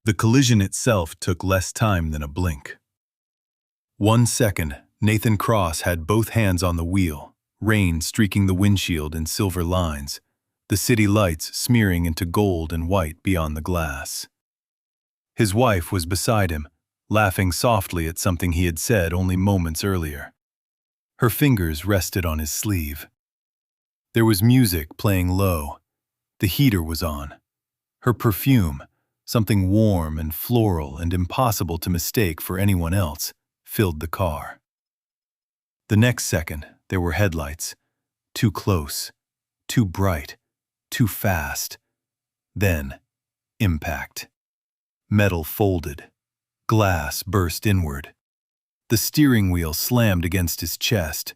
The collision itself took less time than a blink. 1 second, Nathan Cross had both hands on the wheel, rain streaking the windshield in silver lines, the city lights smearing into gold and white beyond the glass. His wife was beside him, laughing softly at something he had said only moments earlier. Her fingers rested on his sleeve. There was music playing low. The heater was on. Her perfume, something warm and floral and impossible to mistake for anyone else, filled the car. The next second, there were headlights. Too close, too bright, too fast. Then, impact. Metal folded. Glass burst inward. The steering wheel slammed against his chest.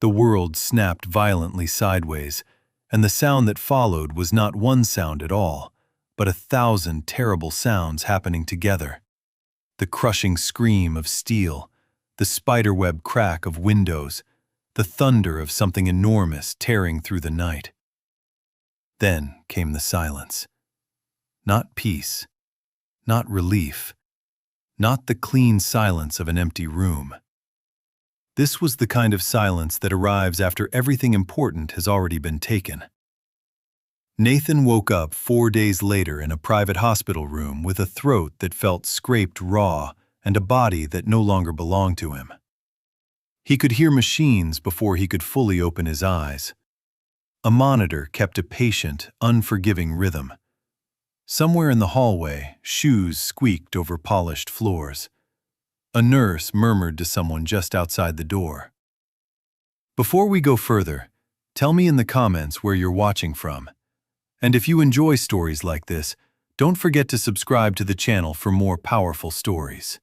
The world snapped violently sideways, and the sound that followed was not one sound at all, but 1,000 terrible sounds happening together. The crushing scream of steel, the spiderweb crack of windows, the thunder of something enormous tearing through the night. Then came the silence. Not peace, not relief, not the clean silence of an empty room. This was the kind of silence that arrives after everything important has already been taken. Nathan woke up 4 days later in a private hospital room with a throat that felt scraped raw and a body that no longer belonged to him. He could hear machines before he could fully open his eyes. A monitor kept a patient, unforgiving rhythm. Somewhere in the hallway, shoes squeaked over polished floors. A nurse murmured to someone just outside the door. Before we go further, tell me in the comments where you're watching from. And if you enjoy stories like this, don't forget to subscribe to the channel for more powerful stories.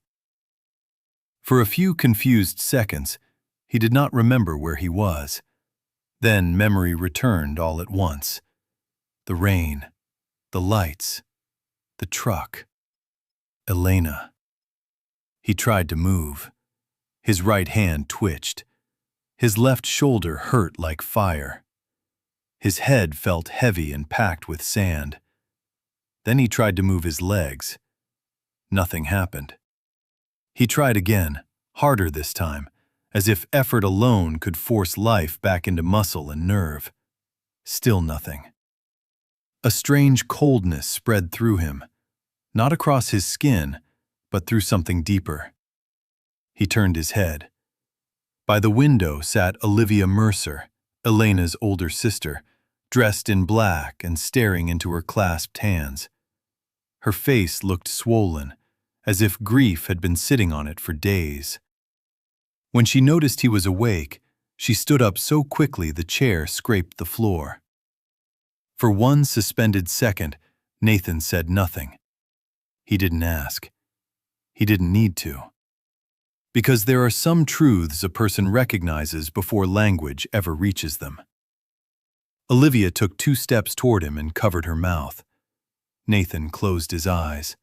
For a few confused seconds, he did not remember where he was. Then memory returned all at once. The rain, the lights, the truck. Elena. He tried to move. His right hand twitched. His left shoulder hurt like fire. His head felt heavy and packed with sand. Then he tried to move his legs. Nothing happened. He tried again, harder this time, as if effort alone could force life back into muscle and nerve. Still nothing. A strange coldness spread through him, not across his skin, but through something deeper. He turned his head. By the window sat Olivia Mercer, Elena's older sister, dressed in black and staring into her clasped hands. Her face looked swollen, as if grief had been sitting on it for days. When she noticed he was awake, she stood up so quickly the chair scraped the floor. For one suspended second, Nathan said nothing. He didn't ask. He didn't need to. Because there are some truths a person recognizes before language ever reaches them. Olivia took 2 steps toward him and covered her mouth. Nathan closed his eyes.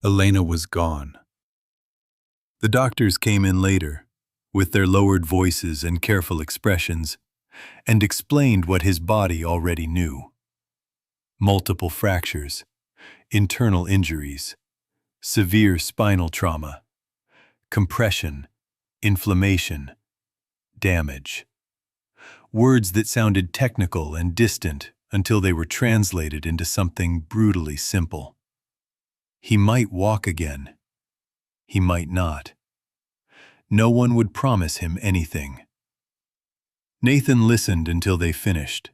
Elena was gone. The doctors came in later, with their lowered voices and careful expressions, and explained what his body already knew. Multiple fractures, internal injuries, severe spinal trauma, compression, inflammation, damage. Words that sounded technical and distant until they were translated into something brutally simple. He might walk again. He might not. No one would promise him anything. Nathan listened until they finished.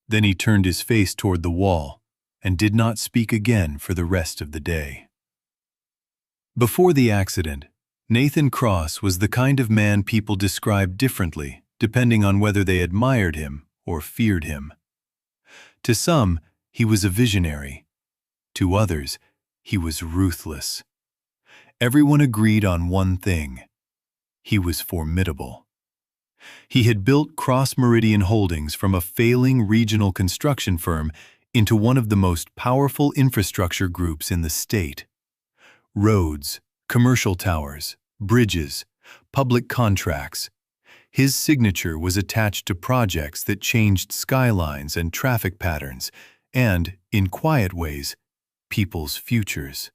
Then he turned his face toward the wall and did not speak again for the rest of the day. Before the accident, Nathan Cross was the kind of man people described differently depending on whether they admired him or feared him. To some, he was a visionary. To others, he was ruthless. Everyone agreed on one thing. He was formidable. He had built Cross Meridian Holdings from a failing regional construction firm into one of the most powerful infrastructure groups in the state. Roads, commercial towers, bridges, public contracts. His signature was attached to projects that changed skylines and traffic patterns and, in quiet ways, people's futures.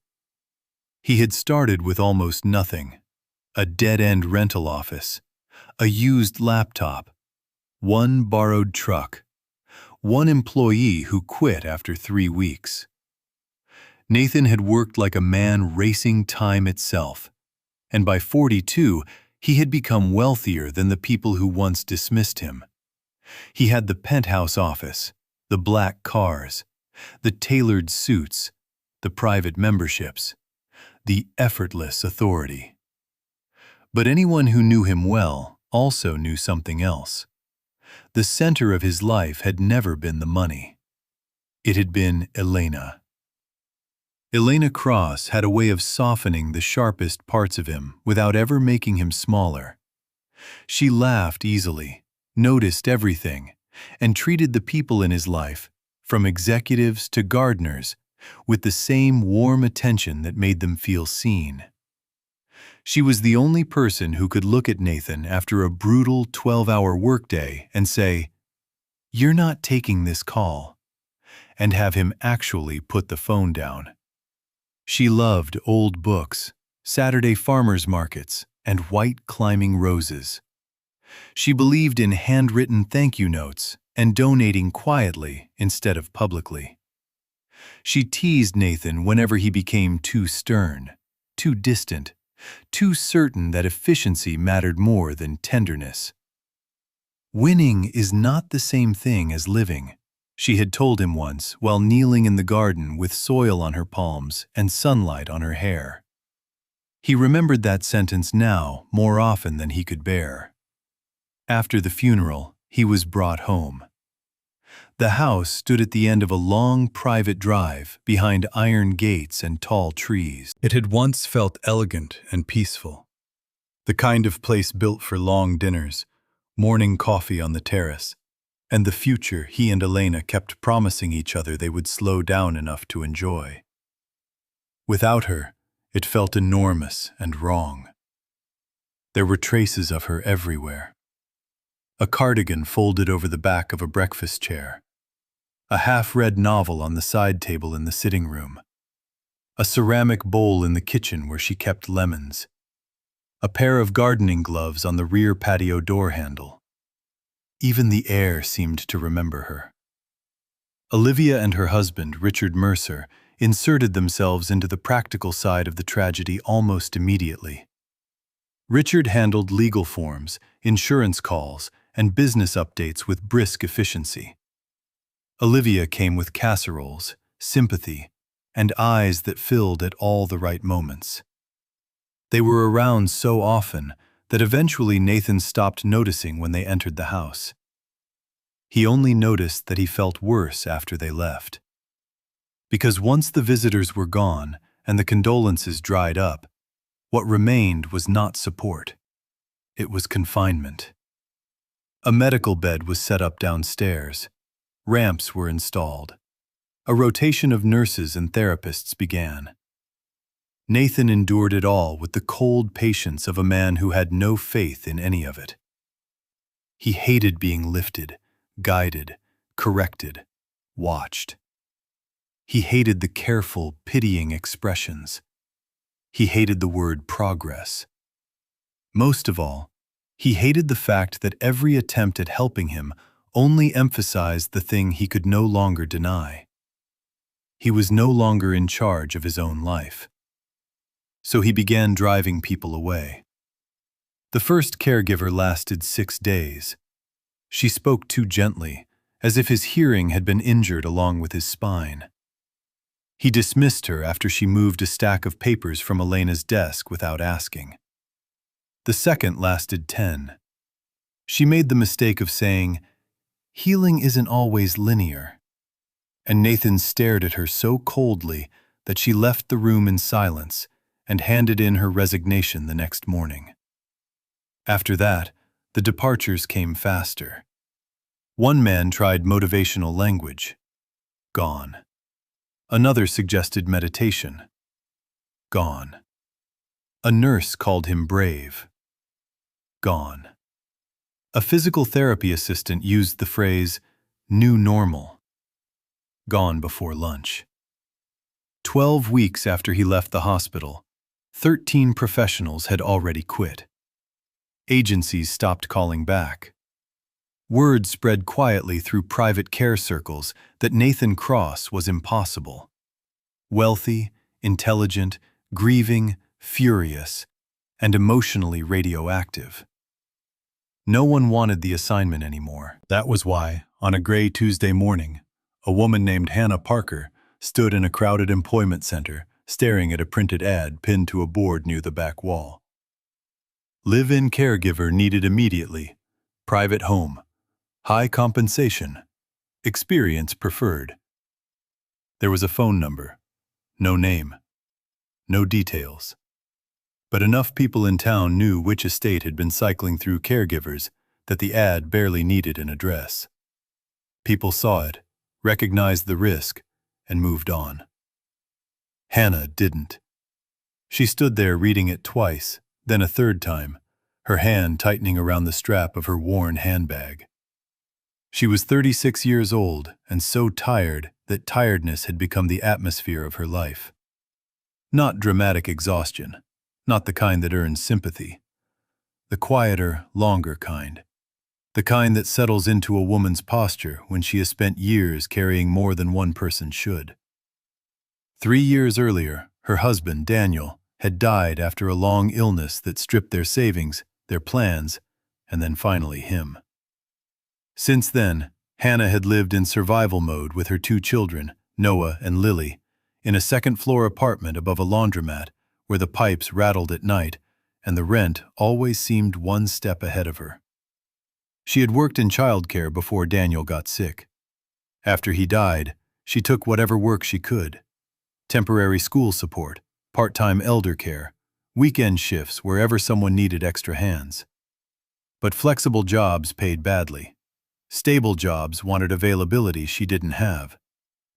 He had started with almost nothing: a dead-end rental office, a used laptop, one borrowed truck, one employee who quit after 3 weeks. Nathan had worked like a man racing time itself, and by 42, he had become wealthier than the people who once dismissed him. He had the penthouse office, the black cars, the tailored suits, the private memberships, the effortless authority. But anyone who knew him well also knew something else. The center of his life had never been the money. It had been Elena. Elena Cross had a way of softening the sharpest parts of him without ever making him smaller. She laughed easily, noticed everything, and treated the people in his life, from executives to gardeners, with the same warm attention that made them feel seen. She was the only person who could look at Nathan after a brutal 12-hour workday and say, "You're not taking this call," and have him actually put the phone down. She loved old books, Saturday farmers markets, and white climbing roses. She believed in handwritten thank you notes and donating quietly instead of publicly. She teased Nathan whenever he became too stern, too distant, too certain that efficiency mattered more than tenderness. "Winning is not the same thing as living," she had told him once while kneeling in the garden with soil on her palms and sunlight on her hair. He remembered that sentence now more often than he could bear. After the funeral, he was brought home. The house stood at the end of a long private drive behind iron gates and tall trees. It had once felt elegant and peaceful, the kind of place built for long dinners, morning coffee on the terrace, and the future he and Elena kept promising each other they would slow down enough to enjoy. Without her, it felt enormous and wrong. There were traces of her everywhere. A cardigan folded over the back of a breakfast chair, a half-read novel on the side table in the sitting room, a ceramic bowl in the kitchen where she kept lemons, a pair of gardening gloves on the rear patio door handle. Even the air seemed to remember her. Olivia and her husband, Richard Mercer, inserted themselves into the practical side of the tragedy almost immediately. Richard handled legal forms, insurance calls, and business updates with brisk efficiency. Olivia came with casseroles, sympathy, and eyes that filled at all the right moments. They were around so often that eventually Nathan stopped noticing when they entered the house. He only noticed that he felt worse after they left. Because once the visitors were gone and the condolences dried up, what remained was not support. It was confinement. A medical bed was set up downstairs. Ramps were installed. A rotation of nurses and therapists began. Nathan endured it all with the cold patience of a man who had no faith in any of it. He hated being lifted, guided, corrected, watched. He hated the careful, pitying expressions. He hated the word progress. Most of all, he hated the fact that every attempt at helping him only emphasized the thing he could no longer deny. He was no longer in charge of his own life. So he began driving people away. The first caregiver lasted 6 days. She spoke too gently, as if his hearing had been injured along with his spine. He dismissed her after she moved a stack of papers from Elena's desk without asking. The second lasted 10. She made the mistake of saying, "Healing isn't always linear." And Nathan stared at her so coldly that she left the room in silence and handed in her resignation the next morning. After that, the departures came faster. One man tried motivational language. Gone. Another suggested meditation. Gone. A nurse called him brave. Gone. A physical therapy assistant used the phrase, "new normal." Gone before lunch. 12 weeks after he left the hospital, 13 professionals had already quit. Agencies stopped calling back. Word spread quietly through private care circles that Nathan Cross was impossible. Wealthy, intelligent, grieving, furious, and emotionally radioactive. No one wanted the assignment anymore. That was why, on a gray Tuesday morning, a woman named Hannah Parker stood in a crowded employment center, staring at a printed ad pinned to a board near the back wall. Live-in caregiver needed immediately. Private home. High compensation. Experience preferred. There was a phone number. No name. No details. But enough people in town knew which estate had been cycling through caregivers that the ad barely needed an address. People saw it, recognized the risk, and moved on. Hannah didn't. She stood there reading it twice, then a third time, her hand tightening around the strap of her worn handbag. She was 36 years old and so tired that tiredness had become the atmosphere of her life. Not dramatic exhaustion, not the kind that earns sympathy. The quieter, longer kind. The kind that settles into a woman's posture when she has spent years carrying more than one person should. 3 years earlier, her husband, Daniel, had died after a long illness that stripped their savings, their plans, and then finally him. Since then, Hannah had lived in survival mode with her 2 children, Noah and Lily, in a second-floor apartment above a laundromat where the pipes rattled at night and the rent always seemed one step ahead of her. She had worked in childcare before Daniel got sick. After he died, she took whatever work she could. Temporary school support, part-time elder care, weekend shifts wherever someone needed extra hands. But flexible jobs paid badly. Stable jobs wanted availability she didn't have.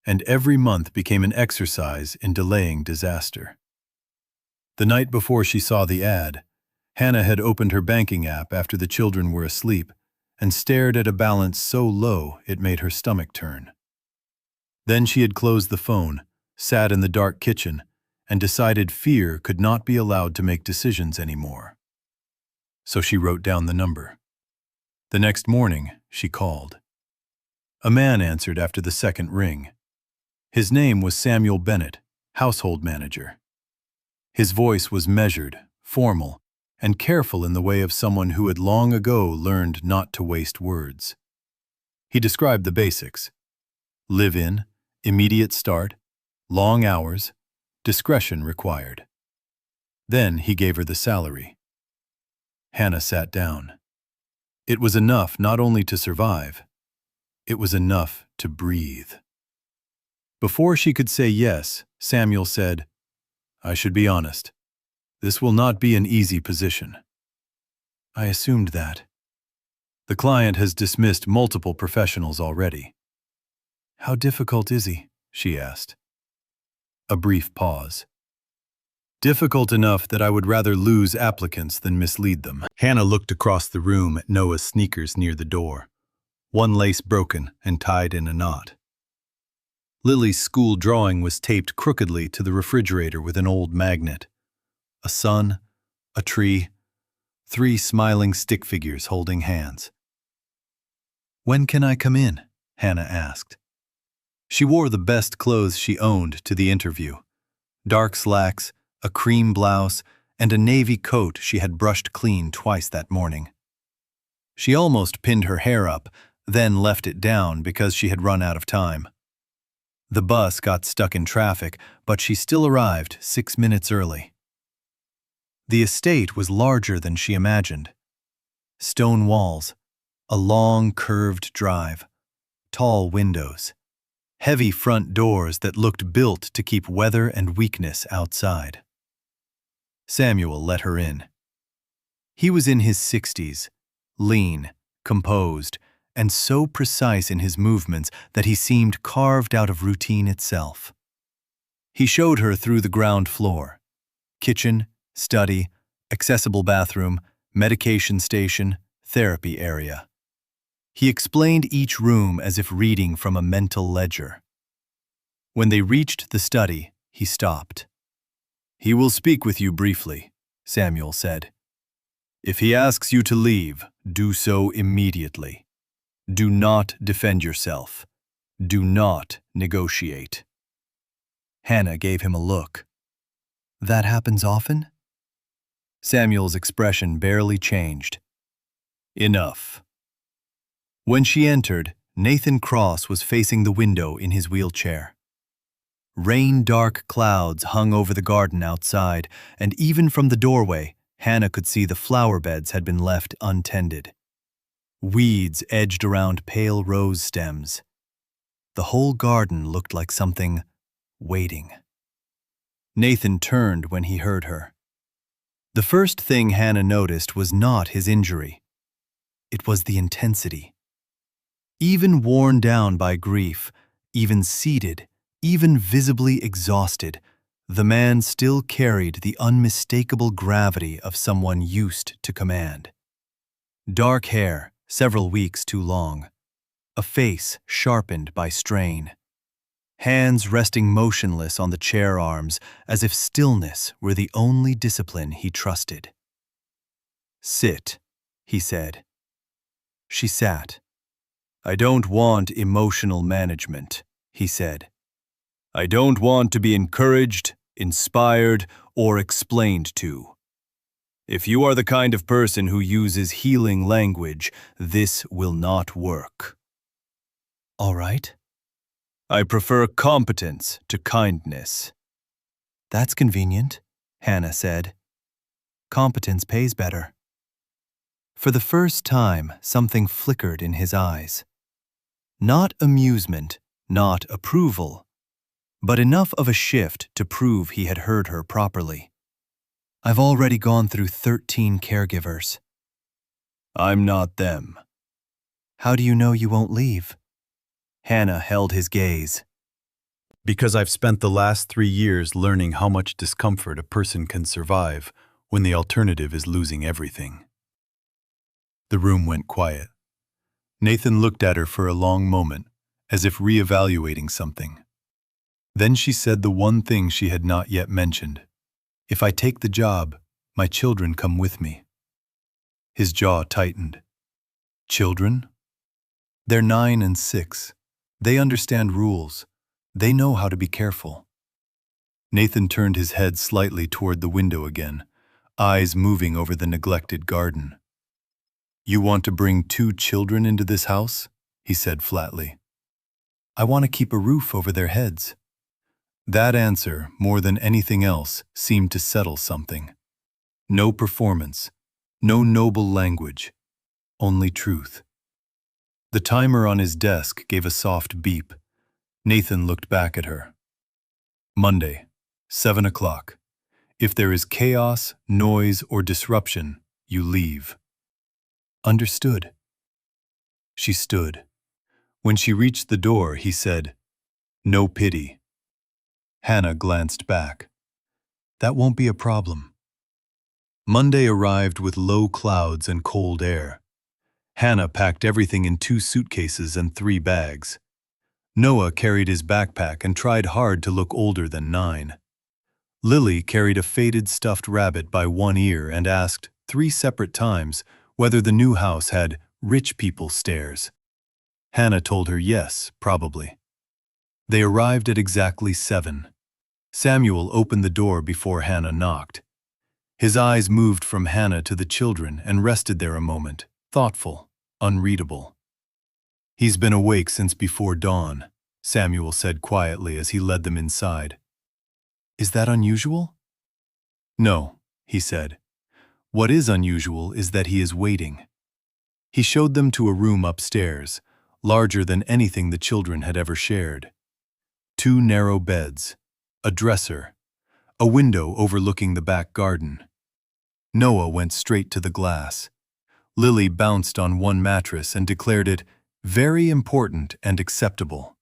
And every month became an exercise in delaying disaster. The night before she saw the ad, Hannah had opened her banking app after the children were asleep and stared at a balance so low it made her stomach turn. Then she had closed the phone, sat in the dark kitchen, and decided fear could not be allowed to make decisions anymore. So she wrote down the number. The next morning, she called. A man answered after the second ring. His name was Samuel Bennett, household manager. His voice was measured, formal, and careful in the way of someone who had long ago learned not to waste words. He described the basics: live-in, immediate start, long hours, discretion required. Then he gave her the salary. Hannah sat down. It was enough not only to survive, it was enough to breathe. Before she could say yes, Samuel said, "I should be honest. This will not be an easy position." I assumed that. The client has dismissed multiple professionals already. How difficult is he? She asked. A brief pause. Difficult enough that I would rather lose applicants than mislead them. Hannah looked across the room at Noah's sneakers near the door, one lace broken and tied in a knot. Lily's school drawing was taped crookedly to the refrigerator with an old magnet. A sun, a tree, 3 smiling stick figures holding hands. "When can I come in?" Hannah asked. She wore the best clothes she owned to the interview. Dark slacks, a cream blouse, and a navy coat she had brushed clean twice that morning. She almost pinned her hair up, then left it down because she had run out of time. The bus got stuck in traffic, but she still arrived 6 minutes early. The estate was larger than she imagined. Stone walls, a long curved drive, tall windows, heavy front doors that looked built to keep weather and weakness outside. Samuel let her in. He was in his 60s, lean, composed, and so precise in his movements that he seemed carved out of routine itself. He showed her through the ground floor: kitchen, study, accessible bathroom, medication station, therapy area. He explained each room as if reading from a mental ledger. When they reached the study, he stopped. "He will speak with you briefly," Samuel said. "If he asks you to leave, do so immediately. Do not defend yourself. Do not negotiate." Hannah gave him a look. "That happens often?" Samuel's expression barely changed. "Enough." When she entered, Nathan Cross was facing the window in his wheelchair. Rain-dark clouds hung over the garden outside, and even from the doorway, Hannah could see the flower beds had been left untended. Weeds edged around pale rose stems. The whole garden looked like something waiting. Nathan turned when he heard her. The first thing Hannah noticed was not his injury. It was the intensity. Even worn down by grief, even seated, even visibly exhausted, the man still carried the unmistakable gravity of someone used to command. Dark hair, several weeks too long. A face sharpened by strain. Hands resting motionless on the chair arms as if stillness were the only discipline he trusted. "Sit," he said. She sat. "I don't want emotional management," he said. "I don't want to be encouraged, inspired, or explained to. If you are the kind of person who uses healing language, this will not work." "All right." "I prefer competence to kindness." "That's convenient," Hannah said. "Competence pays better." For the first time, something flickered in his eyes. Not amusement, not approval, but enough of a shift to prove he had heard her properly. "I've already gone through 13 caregivers." "I'm not them." "How do you know you won't leave?" Hannah held his gaze. "Because I've spent the last 3 years learning how much discomfort a person can survive when the alternative is losing everything." The room went quiet. Nathan looked at her for a long moment, as if re-evaluating something. Then she said the one thing she had not yet mentioned. "If I take the job, my children come with me." His jaw tightened. "Children?" "They're 9 and 6. They understand rules. They know how to be careful." Nathan turned his head slightly toward the window again, eyes moving over the neglected garden. "You want to bring 2 children into this house?" he said flatly. "I want to keep a roof over their heads." That answer, more than anything else, seemed to settle something. No performance, no noble language, only truth. The timer on his desk gave a soft beep. Nathan looked back at her. "Monday, 7 o'clock. If there is chaos, noise, or disruption, you leave." "Understood." She stood. When she reached the door, he said, "No pity." Hannah glanced back. "That won't be a problem." Monday arrived with low clouds and cold air. Hannah packed everything in 2 suitcases and 3 bags. Noah carried his backpack and tried hard to look older than 9. Lily carried a faded stuffed rabbit by one ear and asked 3 separate times whether the new house had rich people stairs. Hannah told her yes, probably. They arrived at exactly 7. Samuel opened the door before Hannah knocked. His eyes moved from Hannah to the children and rested there a moment, thoughtful, unreadable. "He's been awake since before dawn," Samuel said quietly as he led them inside. "Is that unusual?" "No," he said. "What is unusual is that he is waiting." He showed them to a room upstairs, larger than anything the children had ever shared. 2 narrow beds, a dresser, a window overlooking the back garden. Noah went straight to the glass. Lily bounced on one mattress and declared it very important and acceptable.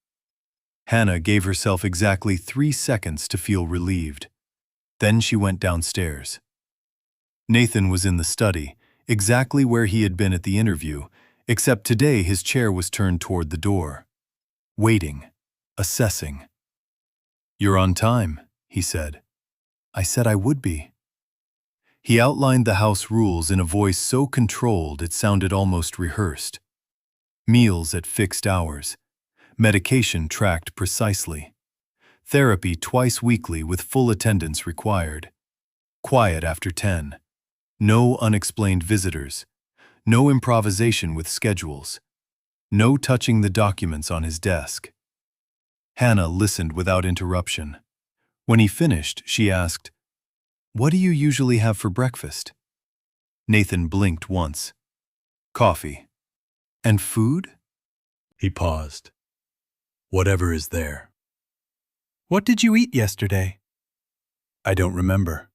Hannah gave herself exactly 3 seconds to feel relieved. Then she went downstairs. Nathan was in the study, exactly where he had been at the interview, except today his chair was turned toward the door. Waiting, assessing. "You're on time," he said. I said I would be. He outlined the house rules in a voice so controlled it sounded almost rehearsed. Meals at fixed hours. Medication tracked precisely. Therapy twice weekly with full attendance required. Quiet after 10. No unexplained visitors. No improvisation with schedules. No touching the documents on his desk. Hannah listened without interruption. When he finished, she asked, "What do you usually have for breakfast?" Nathan blinked once. "Coffee." "And food?" He paused. "Whatever is there." "What did you eat yesterday?" "I don't remember."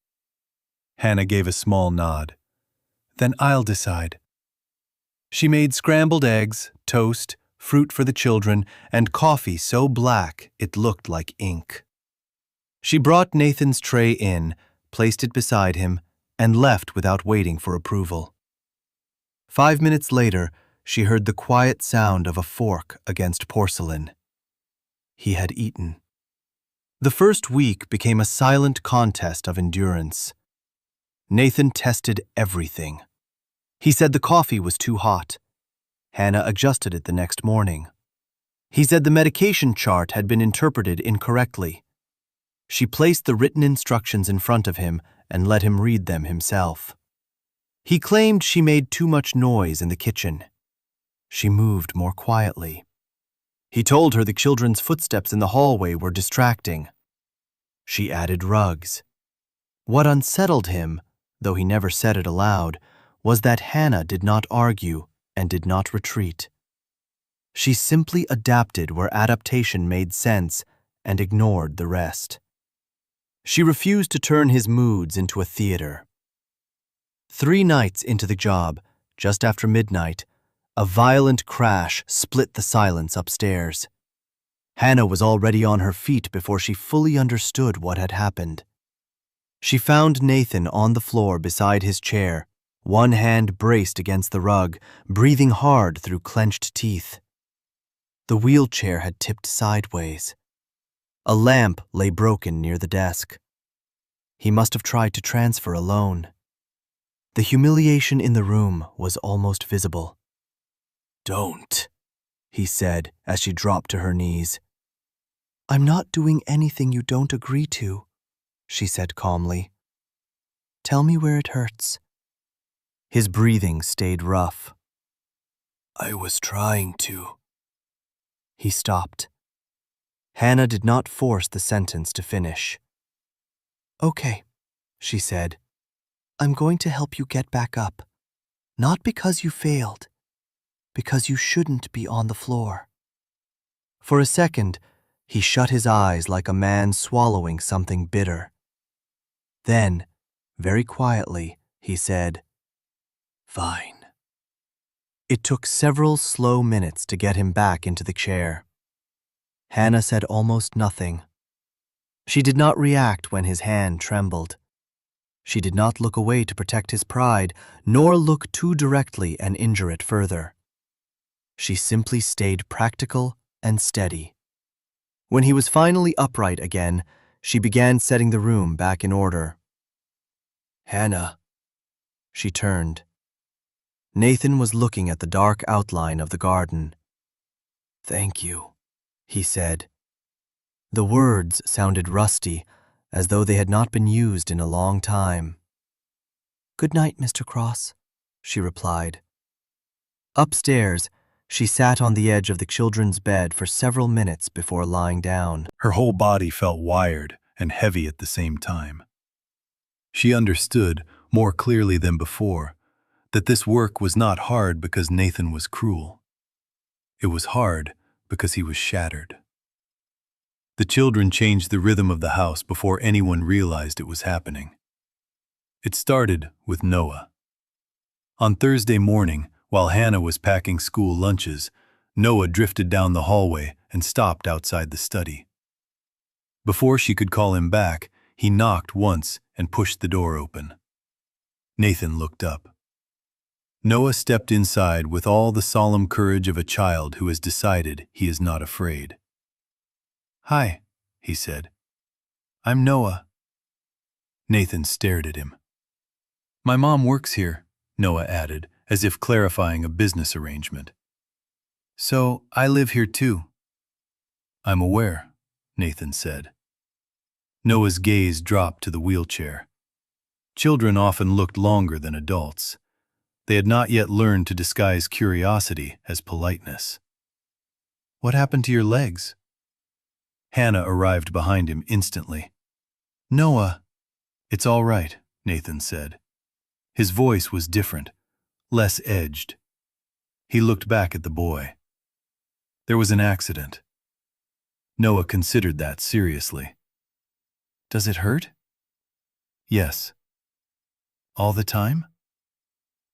Hannah gave a small nod. "Then I'll decide." She made scrambled eggs, toast, fruit for the children, and coffee so black it looked like ink. She brought Nathan's tray in, placed it beside him, and left without waiting for approval. 5 minutes later, she heard the quiet sound of a fork against porcelain. He had eaten. The first week became a silent contest of endurance. Nathan tested everything. He said the coffee was too hot. Hannah adjusted it the next morning. He said the medication chart had been interpreted incorrectly. She placed the written instructions in front of him and let him read them himself. He claimed she made too much noise in the kitchen. She moved more quietly. He told her the children's footsteps in the hallway were distracting. She added rugs. What unsettled him, though he never said it aloud, was that Hannah did not argue and did not retreat. She simply adapted where adaptation made sense and ignored the rest. She refused to turn his moods into a theater. 3 nights into the job, just after midnight, a violent crash split the silence upstairs. Hannah was already on her feet before she fully understood what had happened. She found Nathan on the floor beside his chair, one hand braced against the rug, breathing hard through clenched teeth. The wheelchair had tipped sideways. A lamp lay broken near the desk. He must have tried to transfer alone. The humiliation in the room was almost visible. "Don't," he said as she dropped to her knees. "I'm not doing anything you don't agree to," she said calmly. "Tell me where it hurts." His breathing stayed rough. "I was trying to." He stopped. Hannah did not force the sentence to finish. "Okay," she said. "I'm going to help you get back up. Not because you failed, because you shouldn't be on the floor." For a second, he shut his eyes like a man swallowing something bitter. Then, very quietly, he said, "Fine." It took several slow minutes to get him back into the chair. Hannah said almost nothing. She did not react when his hand trembled. She did not look away to protect his pride, nor look too directly and injure it further. She simply stayed practical and steady. When he was finally upright again, she began setting the room back in order. "Hannah." She turned. Nathan was looking at the dark outline of the garden. "Thank you," he said. The words sounded rusty, as though they had not been used in a long time. "Good night, Mr. Cross," she replied. Upstairs, she sat on the edge of the children's bed for several minutes before lying down. Her whole body felt wired and heavy at the same time. She understood, more clearly than before, that this work was not hard because Nathan was cruel. It was hard because he was shattered. The children changed the rhythm of the house before anyone realized it was happening. It started with Noah. On Thursday morning, while Hannah was packing school lunches, Noah drifted down the hallway and stopped outside the study. Before she could call him back, he knocked once and pushed the door open. Nathan looked up. Noah stepped inside with all the solemn courage of a child who has decided he is not afraid. "Hi," he said. I'm Noah. Nathan stared at him. My mom works here, Noah added, as if clarifying a business arrangement. So I live here too. I'm aware, Nathan said. Noah's gaze dropped to the wheelchair. Children often looked longer than adults. They had not yet learned to disguise curiosity as politeness. What happened to your legs? Hannah arrived behind him instantly. Noah. It's all right, Nathan said. His voice was different, less edged. He looked back at the boy. There was an accident. Noah considered that seriously. Does it hurt? Yes. All the time?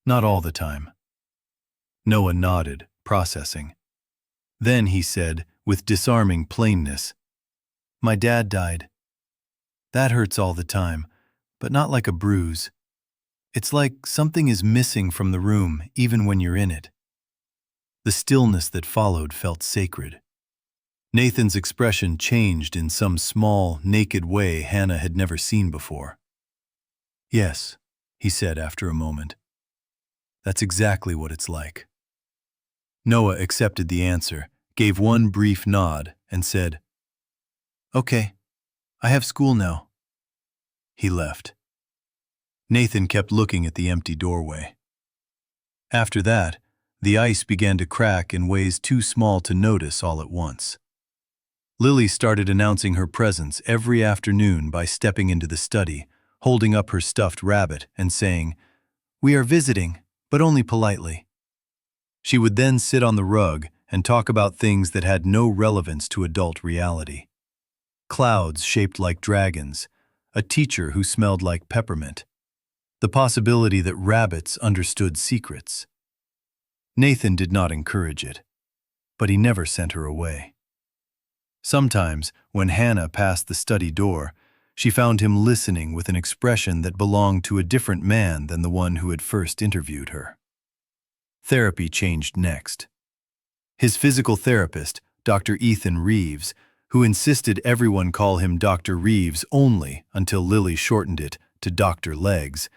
Not all the time. Noah nodded, processing. Then he said, with disarming plainness, My dad died. That hurts all the time, but not like a bruise. It's like something is missing from the room, even when you're in it. The stillness that followed felt sacred. Nathan's expression changed in some small, naked way Hannah had never seen before. Yes, he said after a moment. That's exactly what it's like. Noah accepted the answer, gave one brief nod, and said, Okay, I have school now. He left. Nathan kept looking at the empty doorway. After that, the ice began to crack in ways too small to notice all at once. Lily started announcing her presence every afternoon by stepping into the study, holding up her stuffed rabbit and saying, We are visiting, but only politely. She would then sit on the rug and talk about things that had no relevance to adult reality. Clouds shaped like dragons, a teacher who smelled like peppermint, the possibility that rabbits understood secrets. Nathan did not encourage it, but he never sent her away. Sometimes, when Hannah passed the study door, she found him listening with an expression that belonged to a different man than the one who had first interviewed her. Therapy changed next. His physical therapist, Dr. Ethan Reeves, who insisted everyone call him Dr. Reeves only until Lily shortened it to Dr. Legs,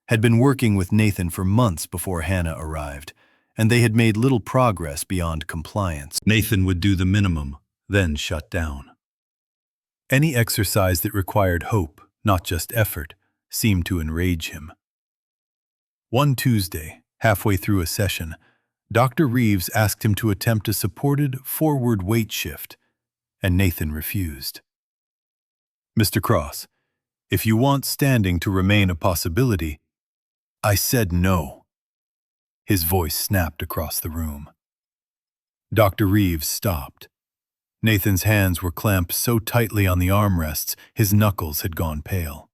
had been working with Nathan for months before Hannah arrived, and they had made little progress beyond compliance. Nathan would do the minimum, then shut down. Any exercise that required hope, not just effort, seemed to enrage him. One Tuesday, halfway through a session, Dr. Reeves asked him to attempt a supported forward weight shift, and Nathan refused. Mr. Cross, if you want standing to remain a possibility, I said no. His voice snapped across the room. Dr. Reeves stopped. Nathan's hands were clamped so tightly on the armrests, his knuckles had gone pale.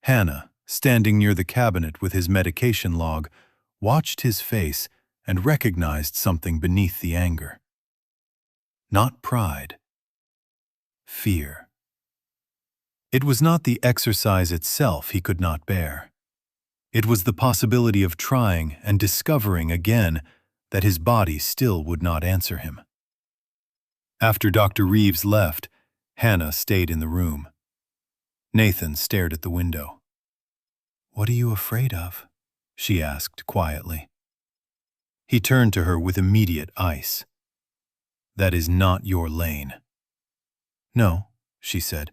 Hannah, standing near the cabinet with his medication log, watched his face and recognized something beneath the anger. Not pride. Fear. It was not the exercise itself he could not bear. It was the possibility of trying and discovering again that his body still would not answer him. After Dr. Reeves left, Hannah stayed in the room. Nathan stared at the window. What are you afraid of? She asked quietly. He turned to her with immediate ice. That is not your lane. No, she said,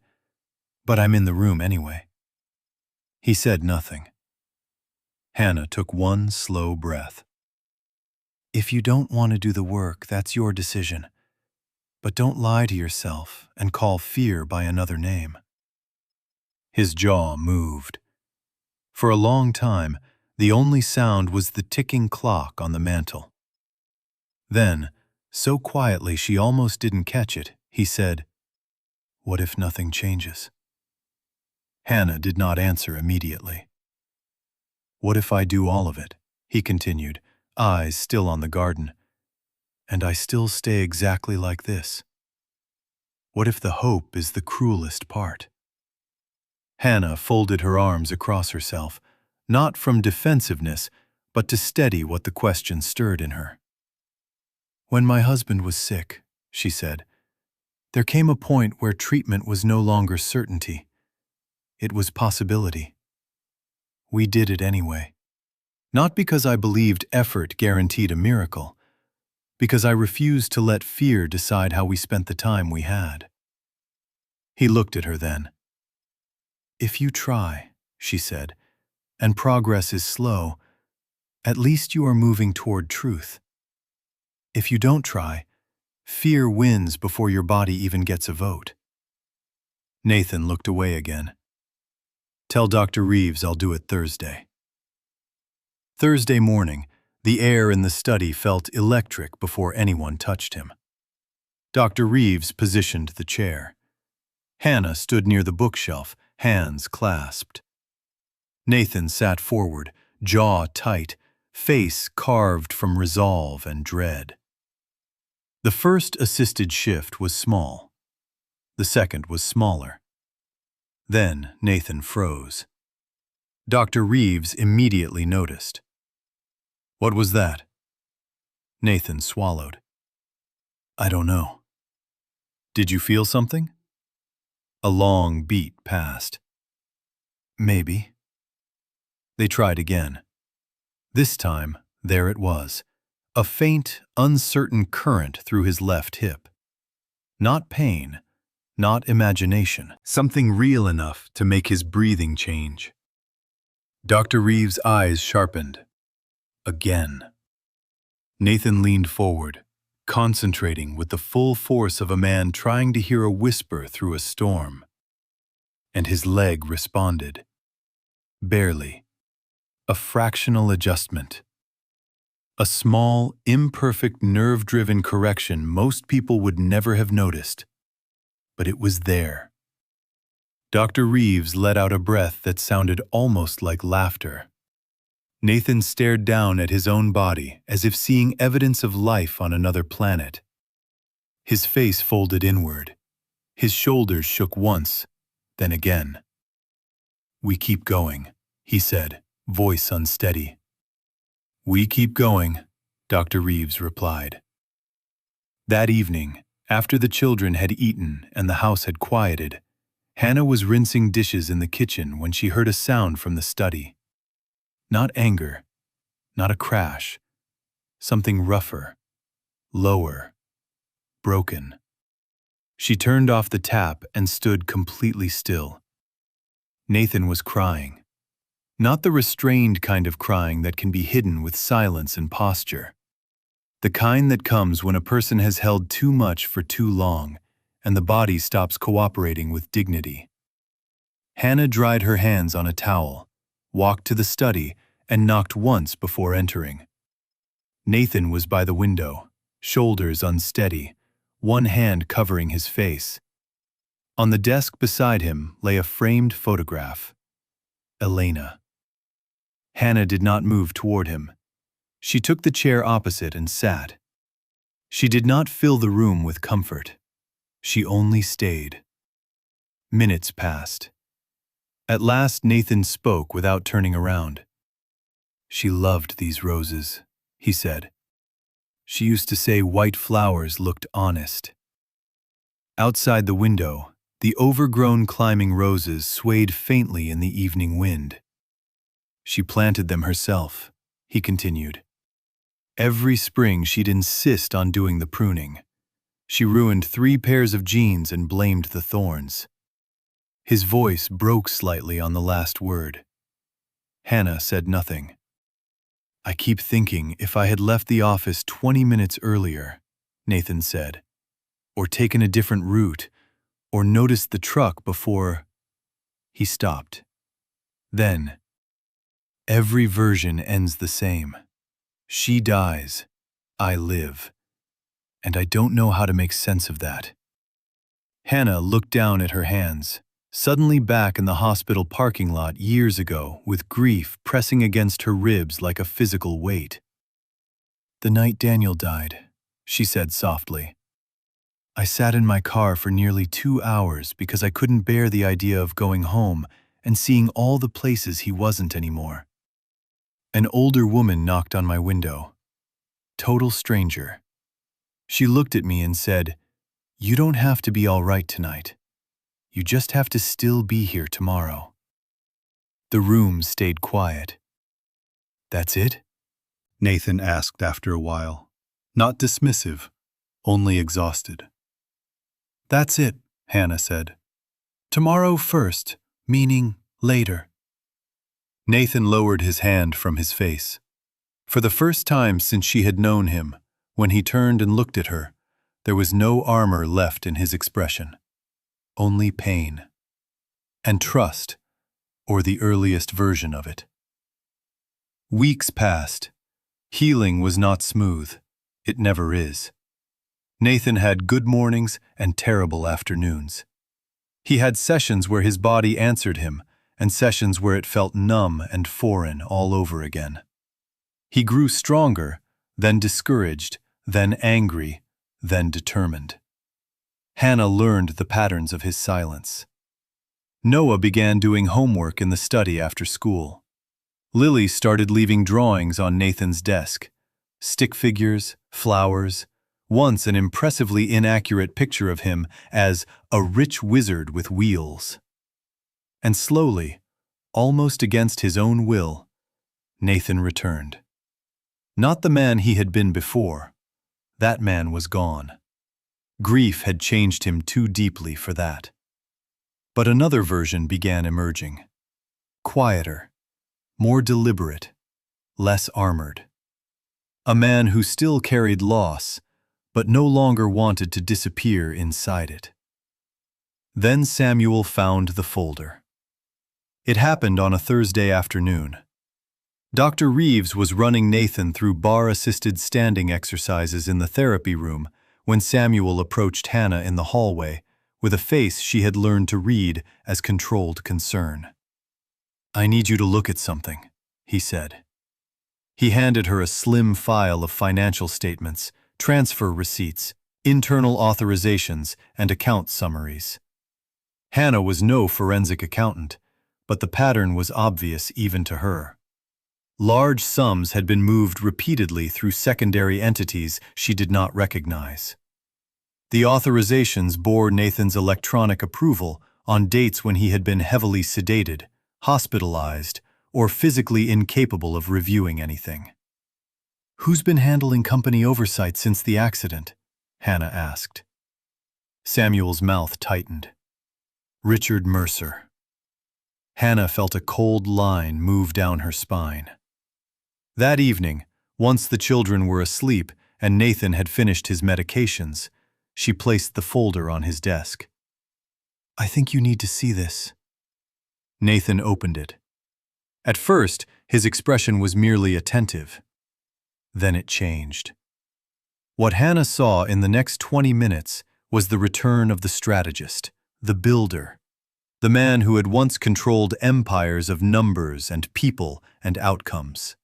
but I'm in the room anyway. He said nothing. Hannah took one slow breath. If you don't want to do the work, that's your decision. But don't lie to yourself and call fear by another name. His jaw moved. For a long time, the only sound was the ticking clock on the mantel. Then, so quietly she almost didn't catch it, he said, What if nothing changes? Hannah did not answer immediately. What if I do all of it? He continued, eyes still on the garden. And I still stay exactly like this? What if the hope is the cruelest part? Hannah folded her arms across herself, not from defensiveness, but to steady what the question stirred in her. When my husband was sick, she said, There came a point where treatment was no longer certainty. It was possibility. We did it anyway. Not because I believed effort guaranteed a miracle, because I refused to let fear decide how we spent the time we had. He looked at her then. "If you try," she said, "and progress is slow, at least you are moving toward truth. If you don't try, fear wins before your body even gets a vote." Nathan looked away again. "Tell Dr. Reeves I'll do it Thursday." Thursday morning, the air in the study felt electric before anyone touched him. Dr. Reeves positioned the chair. Hannah stood near the bookshelf, hands clasped. Nathan sat forward, jaw tight, face carved from resolve and dread. The first assisted shift was small. The second was smaller. Then Nathan froze. Dr. Reeves immediately noticed. "What was that?" Nathan swallowed. "I don't know." "Did you feel something?" A long beat passed. "Maybe." They tried again. This time, there it was, a faint, uncertain current through his left hip. Not pain, not imagination, something real enough to make his breathing change. Dr. Reeves' eyes sharpened. Again. Nathan leaned forward, concentrating with the full force of a man trying to hear a whisper through a storm. And his leg responded. Barely. A fractional adjustment. A small, imperfect, nerve-driven correction most people would never have noticed. But it was there. Dr. Reeves let out a breath that sounded almost like laughter. Nathan stared down at his own body as if seeing evidence of life on another planet. His face folded inward. His shoulders shook once, then again. "We keep going," he said, voice unsteady. "We keep going," Dr. Reeves replied. That evening, after the children had eaten and the house had quieted, Hannah was rinsing dishes in the kitchen when she heard a sound from the study. Not anger, not a crash, something rougher, lower, broken. She turned off the tap and stood completely still. Nathan was crying. Not the restrained kind of crying that can be hidden with silence and posture. The kind that comes when a person has held too much for too long and the body stops cooperating with dignity. Hannah dried her hands on a towel, walked to the study, and knocked once before entering. Nathan was by the window, shoulders unsteady, one hand covering his face. On the desk beside him lay a framed photograph. Elena. Hannah did not move toward him. She took the chair opposite and sat. She did not fill the room with comfort. She only stayed. Minutes passed. At last Nathan spoke without turning around. "She loved these roses," he said. "She used to say white flowers looked honest." Outside the window, the overgrown climbing roses swayed faintly in the evening wind. "She planted them herself," he continued. "Every spring she'd insist on doing the pruning. She ruined 3 pairs of jeans and blamed the thorns." His voice broke slightly on the last word. Hannah said nothing. "I keep thinking if I had left the office 20 minutes earlier," Nathan said, "or taken a different route, or noticed the truck before—" He stopped. Then, "Every version ends the same. She dies, I live. And I don't know how to make sense of that." Hannah looked down at her hands, suddenly back in the hospital parking lot years ago with grief pressing against her ribs like a physical weight. "The night Daniel died," she said softly. "I sat in my car for nearly 2 hours because I couldn't bear the idea of going home and seeing all the places he wasn't anymore. An older woman knocked on my window. Total stranger. She looked at me and said, You don't have to be all right tonight. You just have to still be here tomorrow. The room stayed quiet. That's it? Nathan asked after a while. Not dismissive, only exhausted. That's it, Hannah said. Tomorrow first, meaning later. Nathan lowered his hand from his face. For the first time since she had known him, when he turned and looked at her, there was no armor left in his expression. Only pain. And trust, or the earliest version of it. Weeks passed. Healing was not smooth. It never is. Nathan had good mornings and terrible afternoons. He had sessions where his body answered him, and sessions where it felt numb and foreign all over again. He grew stronger, then discouraged, then angry, then determined. Hannah learned the patterns of his silence. Noah began doing homework in the study after school. Lily started leaving drawings on Nathan's desk. Stick figures, flowers, once an impressively inaccurate picture of him as a rich wizard with wheels. And slowly, almost against his own will, Nathan returned. Not the man he had been before. That man was gone. Grief had changed him too deeply for that. But another version began emerging. Quieter, more deliberate, less armored. A man who still carried loss, but no longer wanted to disappear inside it. Then Samuel found the folder. It happened on a Thursday afternoon. Dr. Reeves was running Nathan through bar-assisted standing exercises in the therapy room when Samuel approached Hannah in the hallway with a face she had learned to read as controlled concern. "I need you to look at something," he said. He handed her a slim file of financial statements, transfer receipts, internal authorizations, and account summaries. Hannah was no forensic accountant, but the pattern was obvious even to her. Large sums had been moved repeatedly through secondary entities she did not recognize. The authorizations bore Nathan's electronic approval on dates when he had been heavily sedated, hospitalized, or physically incapable of reviewing anything. "Who's been handling company oversight since the accident?" Hannah asked. Samuel's mouth tightened. "Richard Mercer." Hannah felt a cold line move down her spine. That evening, once the children were asleep and Nathan had finished his medications, she placed the folder on his desk. "I think you need to see this." Nathan opened it. At first, his expression was merely attentive. Then it changed. What Hannah saw in the next 20 minutes was the return of the strategist, the builder, the man who had once controlled empires of numbers and people and outcomes.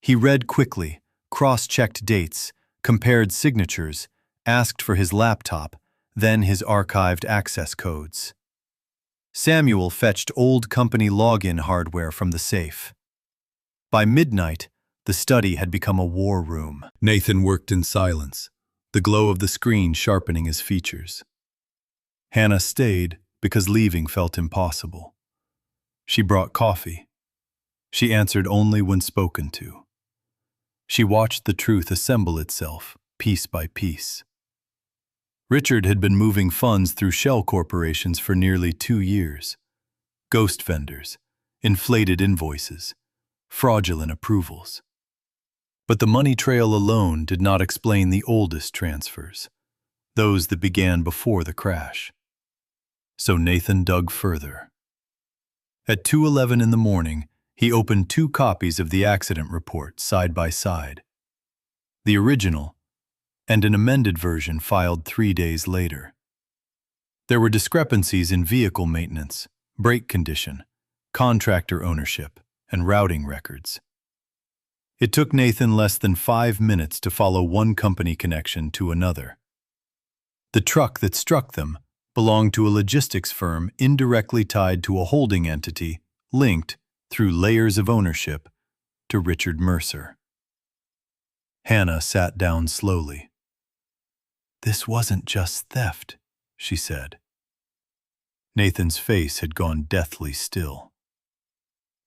He read quickly, cross-checked dates, compared signatures, asked for his laptop, then his archived access codes. Samuel fetched old company login hardware from the safe. By midnight, the study had become a war room. Nathan worked in silence, the glow of the screen sharpening his features. Hannah stayed because leaving felt impossible. She brought coffee. She answered only when spoken to. She watched the truth assemble itself, piece by piece. Richard had been moving funds through shell corporations for nearly 2 years. Ghost vendors, inflated invoices, fraudulent approvals. But the money trail alone did not explain the oldest transfers, those that began before the crash. So Nathan dug further. At 2:11 in the morning, he opened 2 copies of the accident report side by side. The original, and an amended version filed 3 days later. There were discrepancies in vehicle maintenance, brake condition, contractor ownership, and routing records. It took Nathan less than 5 minutes to follow one company connection to another. The truck that struck them belonged to a logistics firm indirectly tied to a holding entity linked, through layers of ownership, to Richard Mercer. Hannah sat down slowly. "This wasn't just theft," she said. Nathan's face had gone deathly still.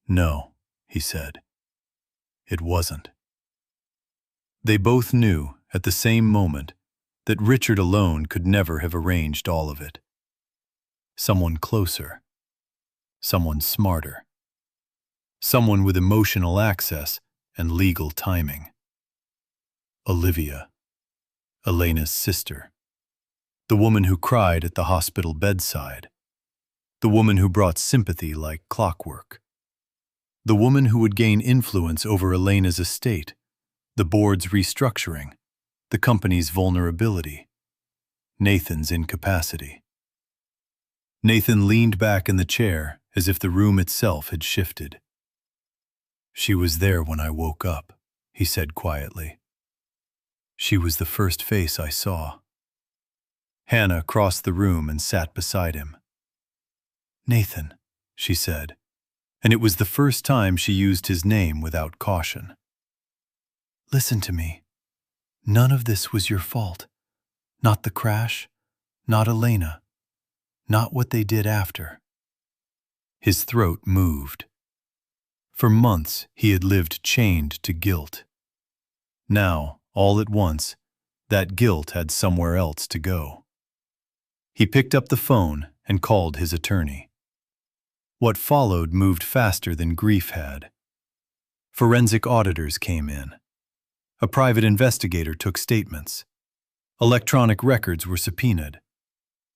"No," he said. "It wasn't." They both knew, at the same moment, that Richard alone could never have arranged all of it. Someone closer. Someone smarter. Someone with emotional access and legal timing. Olivia. Elena's sister. The woman who cried at the hospital bedside. The woman who brought sympathy like clockwork. The woman who would gain influence over Elena's estate, the board's restructuring, the company's vulnerability, Nathan's incapacity. Nathan leaned back in the chair as if the room itself had shifted. "She was there when I woke up," he said quietly. "She was the first face I saw." Hannah crossed the room and sat beside him. "Nathan," she said, and it was the first time she used his name without caution. "Listen to me. None of this was your fault. Not the crash, not Elena, not what they did after." His throat moved. For months he had lived chained to guilt. Now, all at once, that guilt had somewhere else to go. He picked up the phone and called his attorney. What followed moved faster than grief had. Forensic auditors came in. A private investigator took statements. Electronic records were subpoenaed.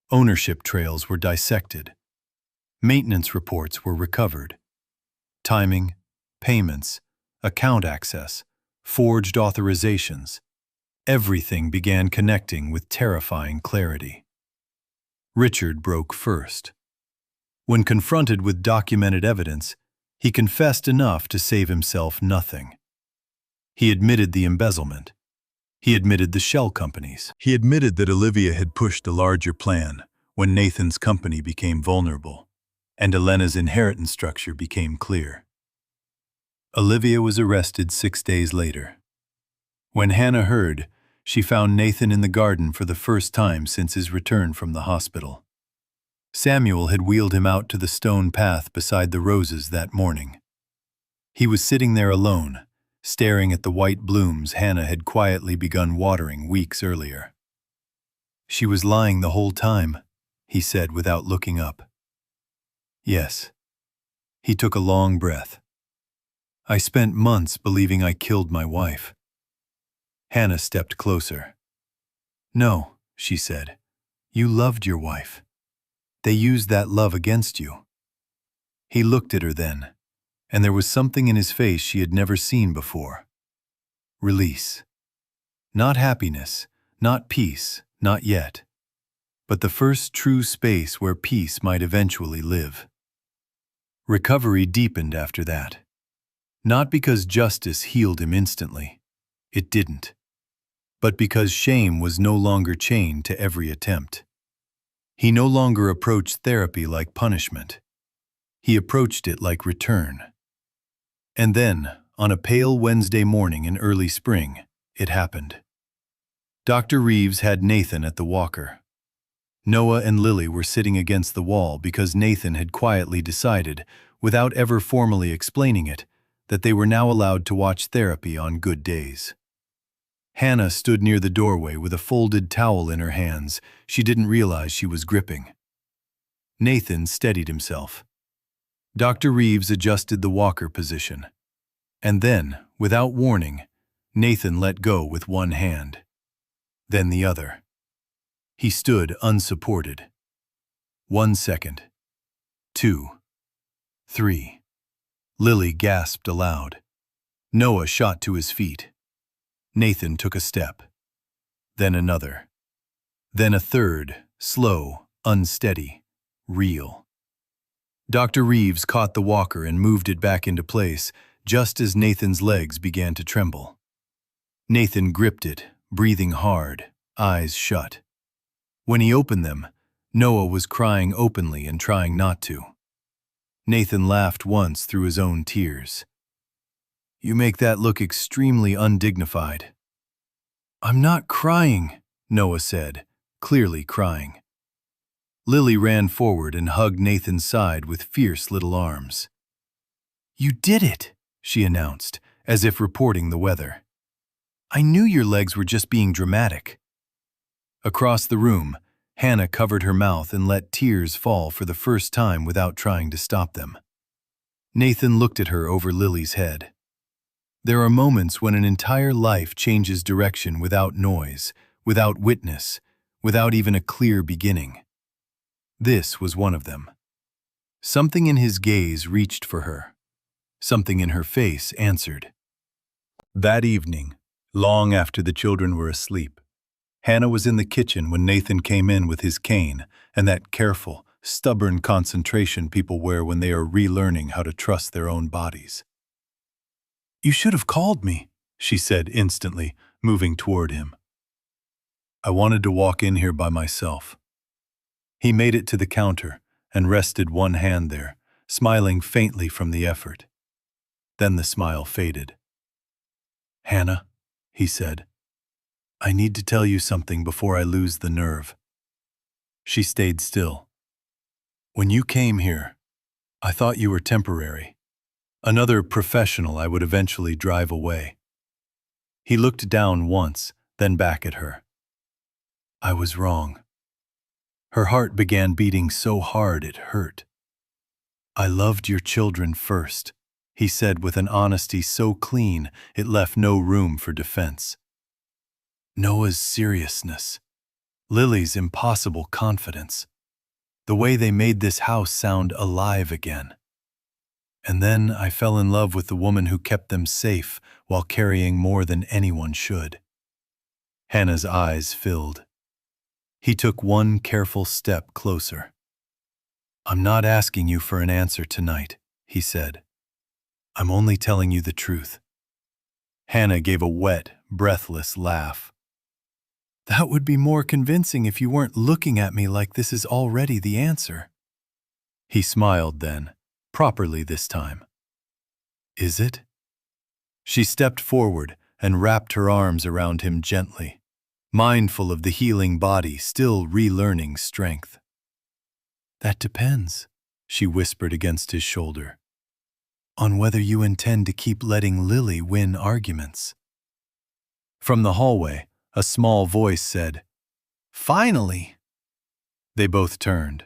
Ownership trails were dissected. Maintenance reports were recovered. Timing, payments, account access, forged authorizations. Everything began connecting with terrifying clarity. Richard broke first. When confronted with documented evidence, he confessed enough to save himself nothing. He admitted the embezzlement. He admitted the shell companies. He admitted that Olivia had pushed a larger plan when Nathan's company became vulnerable, and Elena's inheritance structure became clear. Olivia was arrested 6 days later. When Hannah heard, she found Nathan in the garden for the first time since his return from the hospital. Samuel had wheeled him out to the stone path beside the roses that morning. He was sitting there alone, staring at the white blooms Hannah had quietly begun watering weeks earlier. "She was lying the whole time," he said without looking up. "Yes." He took a long breath. "I spent months believing I killed my wife." Hannah stepped closer. "No," she said. "You loved your wife. They used that love against you." He looked at her then, and there was something in his face she had never seen before. Release. Not happiness, not peace, not yet, but the first true space where peace might eventually live. Recovery deepened after that. Not because justice healed him instantly. It didn't. But because shame was no longer chained to every attempt. He no longer approached therapy like punishment. He approached it like return. And then, on a pale Wednesday morning in early spring, it happened. Dr. Reeves had Nathan at the walker. Noah and Lily were sitting against the wall because Nathan had quietly decided, without ever formally explaining it, that they were now allowed to watch therapy on good days. Hannah stood near the doorway with a folded towel in her hands she didn't realize she was gripping. Nathan steadied himself. Dr. Reeves adjusted the walker position. And then, without warning, Nathan let go with one hand. Then the other. He stood unsupported. 1 second. 2. 3. Lily gasped aloud. Noah shot to his feet. Nathan took a step. Then another. Then a third, slow, unsteady, real. Dr. Reeves caught the walker and moved it back into place just as Nathan's legs began to tremble. Nathan gripped it, breathing hard, eyes shut. When he opened them, Noah was crying openly and trying not to. Nathan laughed once through his own tears. "You make that look extremely undignified." "I'm not crying," Noah said, clearly crying. Lily ran forward and hugged Nathan's side with fierce little arms. "You did it," she announced, as if reporting the weather. "I knew your legs were just being dramatic." Across the room, Hannah covered her mouth and let tears fall for the first time without trying to stop them. Nathan looked at her over Lily's head. There are moments when an entire life changes direction without noise, without witness, without even a clear beginning. This was one of them. Something in his gaze reached for her. Something in her face answered. That evening, long after the children were asleep, Hannah was in the kitchen when Nathan came in with his cane and that careful, stubborn concentration people wear when they are relearning how to trust their own bodies. "You should have called me," she said instantly, moving toward him. "I wanted to walk in here by myself." He made it to the counter and rested one hand there, smiling faintly from the effort. Then the smile faded. "Hannah," he said, "I need to tell you something before I lose the nerve." She stayed still. "When you came here, I thought you were temporary. Another professional I would eventually drive away." He looked down once, then back at her. "I was wrong." Her heart began beating so hard it hurt. "I loved your children first," he said with an honesty so clean it left no room for defense. Noah's seriousness, Lily's impossible confidence, the way they made this house sound alive again. And then I fell in love with the woman who kept them safe while carrying more than anyone should. Hannah's eyes filled. He took one careful step closer. "I'm not asking you for an answer tonight," he said. "I'm only telling you the truth." Hannah gave a wet, breathless laugh. "That would be more convincing if you weren't looking at me like this is already the answer." He smiled then, properly this time. "Is it?" She stepped forward and wrapped her arms around him gently, mindful of the healing body still relearning strength. "That depends," she whispered against his shoulder, "on whether you intend to keep letting Lily win arguments." From the hallway, a small voice said, "Finally!" They both turned.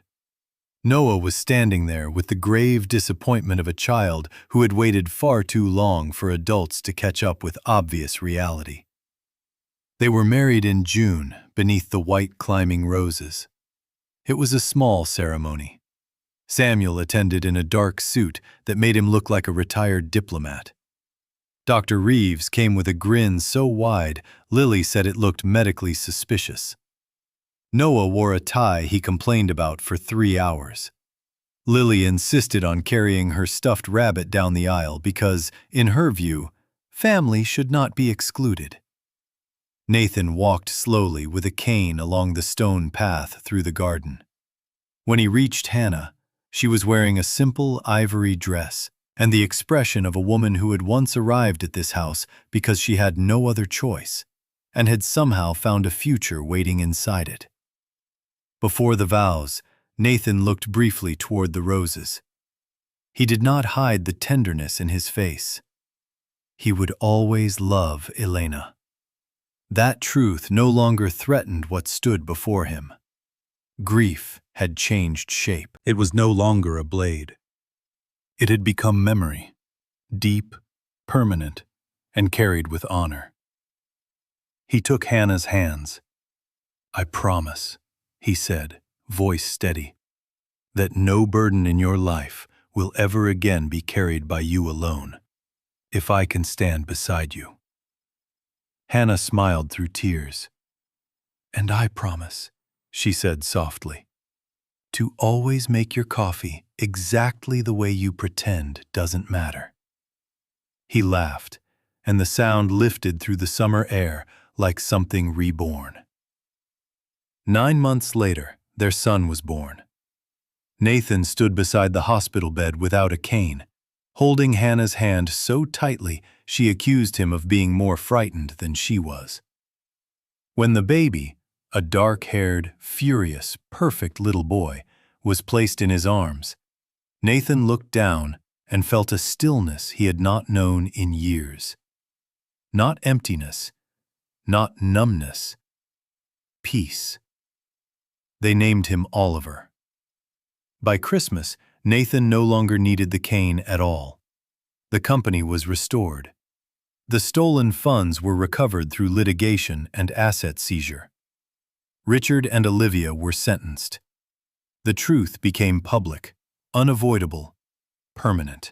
Noah was standing there with the grave disappointment of a child who had waited far too long for adults to catch up with obvious reality. They were married in June beneath the white climbing roses. It was a small ceremony. Samuel attended in a dark suit that made him look like a retired diplomat. Dr. Reeves came with a grin so wide, Lily said it looked medically suspicious. Noah wore a tie he complained about for 3 hours. Lily insisted on carrying her stuffed rabbit down the aisle because, in her view, family should not be excluded. Nathan walked slowly with a cane along the stone path through the garden. When he reached Hannah, she was wearing a simple ivory dress and the expression of a woman who had once arrived at this house because she had no other choice and had somehow found a future waiting inside it. Before the vows, Nathan looked briefly toward the roses. He did not hide the tenderness in his face. He would always love Elena. That truth no longer threatened what stood before him. Grief had changed shape. It was no longer a blade. It had become memory, deep, permanent, and carried with honor. He took Hannah's hands. "I promise," he said, voice steady, "that no burden in your life will ever again be carried by you alone, if I can stand beside you." Hannah smiled through tears. "And I promise," she said softly, "to always make your coffee exactly the way you pretend doesn't matter." He laughed, and the sound lifted through the summer air like something reborn. 9 months later, their son was born. Nathan stood beside the hospital bed without a cane, holding Hannah's hand so tightly she accused him of being more frightened than she was. When the baby, A dark-haired, furious, perfect little boy was placed in his arms. Nathan looked down and felt a stillness he had not known in years. Not emptiness, not numbness, peace. They named him Oliver. By Christmas, Nathan no longer needed the cane at all. The company was restored. The stolen funds were recovered through litigation and asset seizure. Richard and Olivia were sentenced. The truth became public, unavoidable, permanent.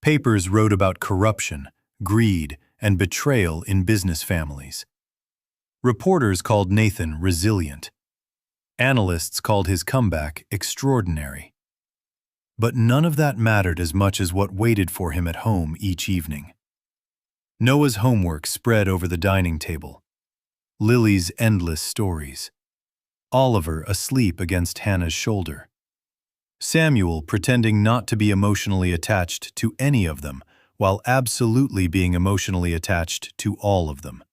Papers wrote about corruption, greed, and betrayal in business families. Reporters called Nathan resilient. Analysts called his comeback extraordinary. But none of that mattered as much as what waited for him at home each evening. Noah's homework spread over the dining table. Lily's endless stories. Oliver asleep against Hannah's shoulder. Samuel pretending not to be emotionally attached to any of them, while absolutely being emotionally attached to all of them.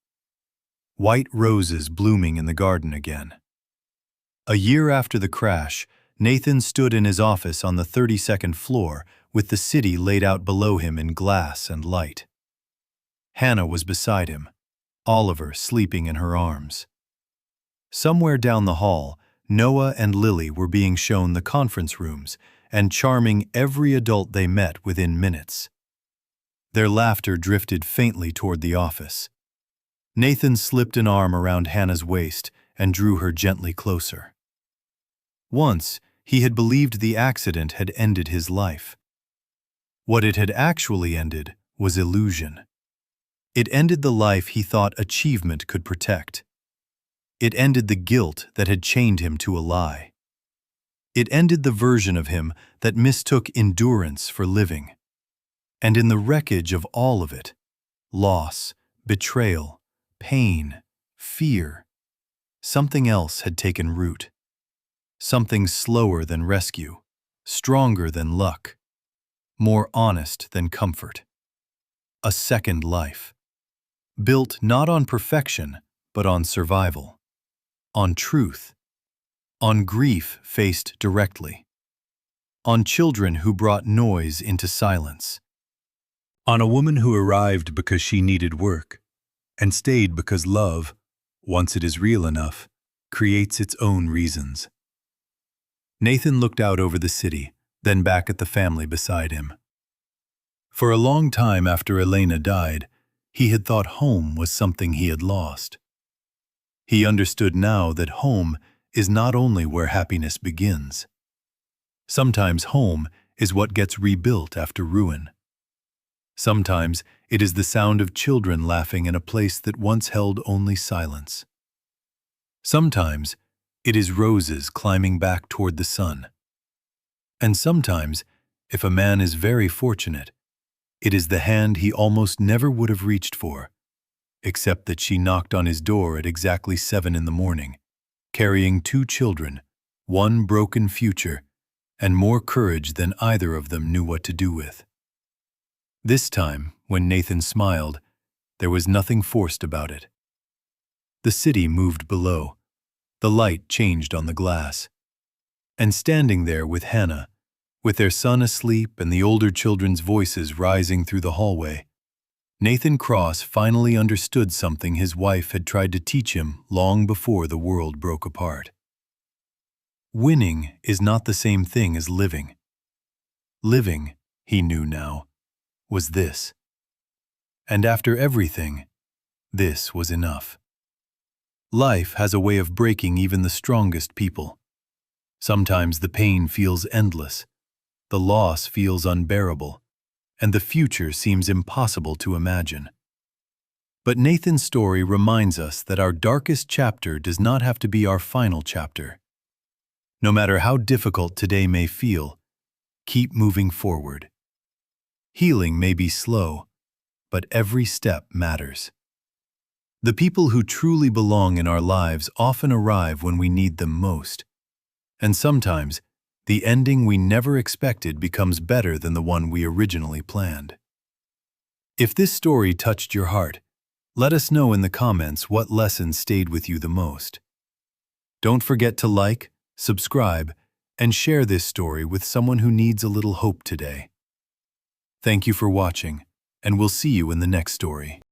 White roses blooming in the garden again. A year after the crash, Nathan stood in his office on the 32nd floor with the city laid out below him in glass and light. Hannah was beside him, Oliver sleeping in her arms. Somewhere down the hall, Noah and Lily were being shown the conference rooms and charming every adult they met within minutes. Their laughter drifted faintly toward the office. Nathan slipped an arm around Hannah's waist and drew her gently closer. Once, he had believed the accident had ended his life. What it had actually ended was illusion. It ended the life he thought achievement could protect. It ended the guilt that had chained him to a lie. It ended the version of him that mistook endurance for living. And in the wreckage of all of it, loss, betrayal, pain, fear, something else had taken root. Something slower than rescue, stronger than luck, more honest than comfort. A second life. Built not on perfection, but on survival. On truth. On grief faced directly. On children who brought noise into silence. On a woman who arrived because she needed work, and stayed because love, once it is real enough, creates its own reasons. Nathan looked out over the city, then back at the family beside him. For a long time after Elena died, he had thought home was something he had lost. He understood now that home is not only where happiness begins. Sometimes home is what gets rebuilt after ruin. Sometimes it is the sound of children laughing in a place that once held only silence. Sometimes it is roses climbing back toward the sun. And sometimes, if a man is very fortunate, it is the hand he almost never would have reached for, except that she knocked on his door at exactly 7 in the morning, carrying 2 children, 1 broken future, and more courage than either of them knew what to do with. This time, when Nathan smiled, there was nothing forced about it. The city moved below. The light changed on the glass. And standing there with Hannah, with their son asleep and the older children's voices rising through the hallway, Nathan Cross finally understood something his wife had tried to teach him long before the world broke apart. Winning is not the same thing as living. Living, he knew now, was this. And after everything, this was enough. Life has a way of breaking even the strongest people. Sometimes the pain feels endless, the loss feels unbearable, and the future seems impossible to imagine. But Nathan's story reminds us that our darkest chapter does not have to be our final chapter. No matter how difficult today may feel, keep moving forward. Healing may be slow, but every step matters. The people who truly belong in our lives often arrive when we need them most. And sometimes, the ending we never expected becomes better than the one we originally planned. If this story touched your heart, let us know in the comments what lesson stayed with you the most. Don't forget to like, subscribe, and share this story with someone who needs a little hope today. Thank you for watching, and we'll see you in the next story.